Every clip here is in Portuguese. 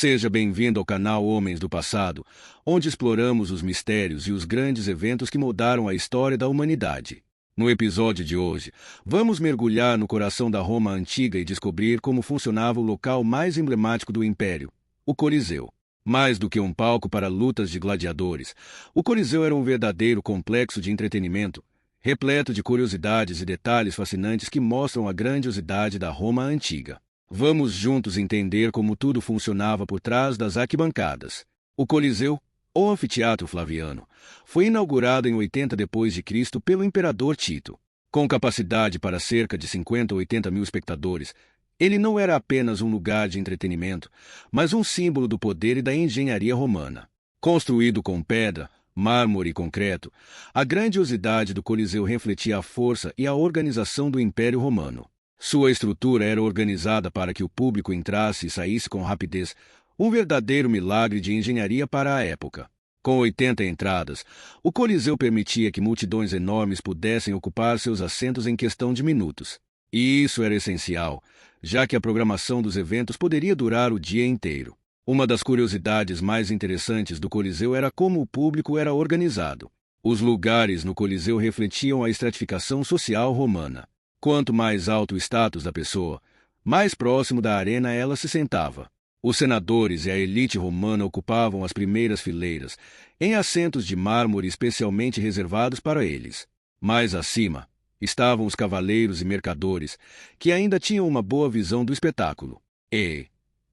Seja bem-vindo ao canal Homens do Passado, onde exploramos os mistérios e os grandes eventos que moldaram a história da humanidade. No episódio de hoje, vamos mergulhar no coração da Roma antiga e descobrir como funcionava o local mais emblemático do Império, o Coliseu. Mais do que um palco para lutas de gladiadores, o Coliseu era um verdadeiro complexo de entretenimento, repleto de curiosidades e detalhes fascinantes que mostram a grandiosidade da Roma antiga. Vamos juntos entender como tudo funcionava por trás das arquibancadas. O Coliseu, ou Anfiteatro Flaviano, foi inaugurado em 80 d.C. pelo imperador Tito. Com capacidade para cerca de 50 ou 80 mil espectadores, ele não era apenas um lugar de entretenimento, mas um símbolo do poder e da engenharia romana. Construído com pedra, mármore e concreto, a grandiosidade do Coliseu refletia a força e a organização do Império Romano. Sua estrutura era organizada para que o público entrasse e saísse com rapidez, um verdadeiro milagre de engenharia para a época. Com 80 entradas, o Coliseu permitia que multidões enormes pudessem ocupar seus assentos em questão de minutos. E isso era essencial, já que a programação dos eventos poderia durar o dia inteiro. Uma das curiosidades mais interessantes do Coliseu era como o público era organizado. Os lugares no Coliseu refletiam a estratificação social romana. Quanto mais alto o status da pessoa, mais próximo da arena ela se sentava. Os senadores e a elite romana ocupavam as primeiras fileiras, em assentos de mármore especialmente reservados para eles. Mais acima, estavam os cavaleiros e mercadores, que ainda tinham uma boa visão do espetáculo. E,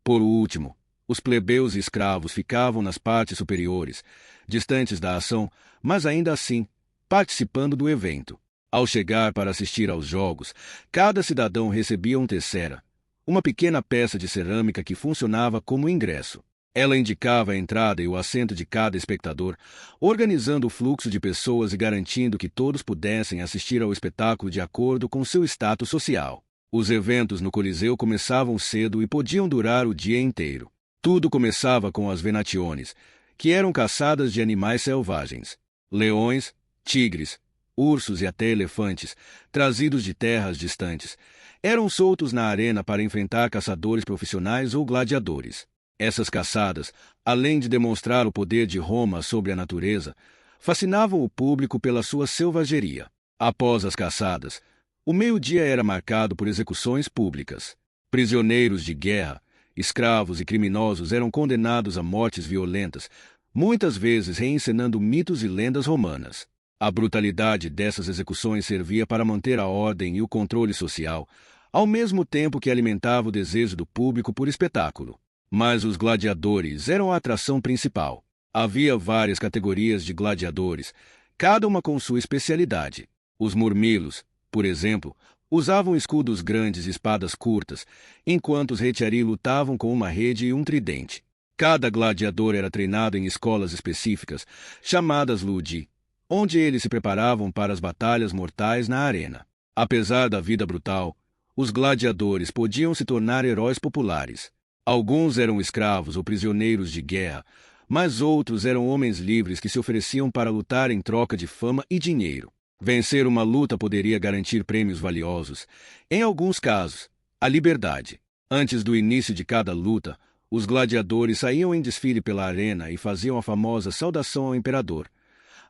por último, os plebeus e escravos ficavam nas partes superiores, distantes da ação, mas ainda assim, participando do evento. Ao chegar para assistir aos jogos, cada cidadão recebia um tessera, uma pequena peça de cerâmica que funcionava como ingresso. Ela indicava a entrada e o assento de cada espectador, organizando o fluxo de pessoas e garantindo que todos pudessem assistir ao espetáculo de acordo com seu status social. Os eventos no Coliseu começavam cedo e podiam durar o dia inteiro. Tudo começava com as venationes, que eram caçadas de animais selvagens. Leões, tigres, ursos e até elefantes, trazidos de terras distantes, eram soltos na arena para enfrentar caçadores profissionais ou gladiadores. Essas caçadas, além de demonstrar o poder de Roma sobre a natureza, fascinavam o público pela sua selvageria. Após as caçadas, o meio-dia era marcado por execuções públicas. Prisioneiros de guerra, escravos e criminosos eram condenados a mortes violentas, muitas vezes reencenando mitos e lendas romanas. A brutalidade dessas execuções servia para manter a ordem e o controle social, ao mesmo tempo que alimentava o desejo do público por espetáculo. Mas os gladiadores eram a atração principal. Havia várias categorias de gladiadores, cada uma com sua especialidade. Os murmilos, por exemplo, usavam escudos grandes e espadas curtas, enquanto os retiari lutavam com uma rede e um tridente. Cada gladiador era treinado em escolas específicas, chamadas ludi, onde eles se preparavam para as batalhas mortais na arena. Apesar da vida brutal, os gladiadores podiam se tornar heróis populares. Alguns eram escravos ou prisioneiros de guerra, mas outros eram homens livres que se ofereciam para lutar em troca de fama e dinheiro. Vencer uma luta poderia garantir prêmios valiosos. Em alguns casos, a liberdade. Antes do início de cada luta, os gladiadores saíam em desfile pela arena e faziam a famosa saudação ao imperador.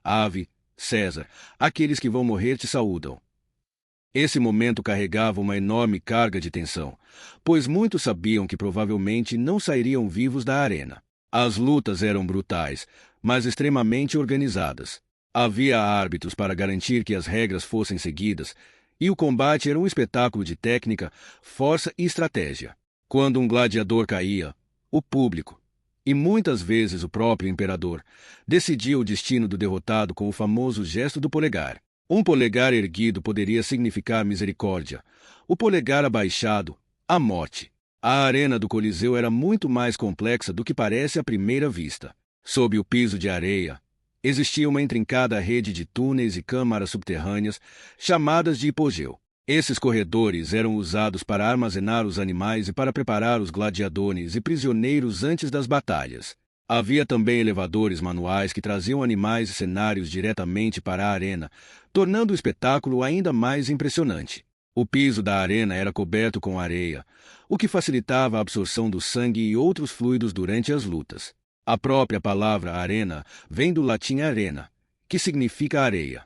Ave, César, aqueles que vão morrer te saúdam. Esse momento carregava uma enorme carga de tensão, pois muitos sabiam que provavelmente não sairiam vivos da arena. As lutas eram brutais, mas extremamente organizadas. Havia árbitros para garantir que as regras fossem seguidas, e o combate era um espetáculo de técnica, força e estratégia. Quando um gladiador caía, o público, e muitas vezes o próprio imperador, decidia o destino do derrotado com o famoso gesto do polegar. Um polegar erguido poderia significar misericórdia, o polegar abaixado, a morte. A arena do Coliseu era muito mais complexa do que parece à primeira vista. Sob o piso de areia, existia uma intrincada rede de túneis e câmaras subterrâneas, chamadas de hipogeu. Esses corredores eram usados para armazenar os animais e para preparar os gladiadores e prisioneiros antes das batalhas. Havia também elevadores manuais que traziam animais e cenários diretamente para a arena, tornando o espetáculo ainda mais impressionante. O piso da arena era coberto com areia, o que facilitava a absorção do sangue e outros fluidos durante as lutas. A própria palavra arena vem do latim arena, que significa areia.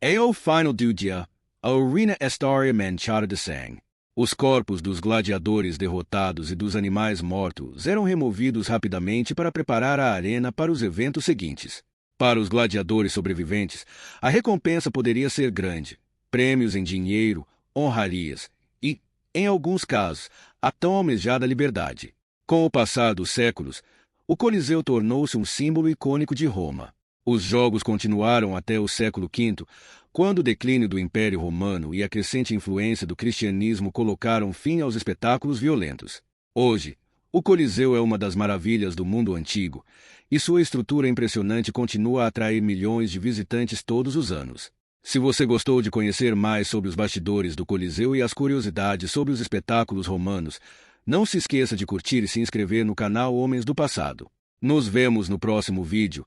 Ao final do dia, a arena estava manchada de sangue. Os corpos dos gladiadores derrotados e dos animais mortos eram removidos rapidamente para preparar a arena para os eventos seguintes. Para os gladiadores sobreviventes, a recompensa poderia ser grande: prêmios em dinheiro, honrarias e, em alguns casos, a tão almejada liberdade. Com o passar dos séculos, o Coliseu tornou-se um símbolo icônico de Roma. Os jogos continuaram até o século V, quando o declínio do Império Romano e a crescente influência do cristianismo colocaram fim aos espetáculos violentos. Hoje, o Coliseu é uma das maravilhas do mundo antigo, e sua estrutura impressionante continua a atrair milhões de visitantes todos os anos. Se você gostou de conhecer mais sobre os bastidores do Coliseu e as curiosidades sobre os espetáculos romanos, não se esqueça de curtir e se inscrever no canal Homens do Passado. Nos vemos no próximo vídeo,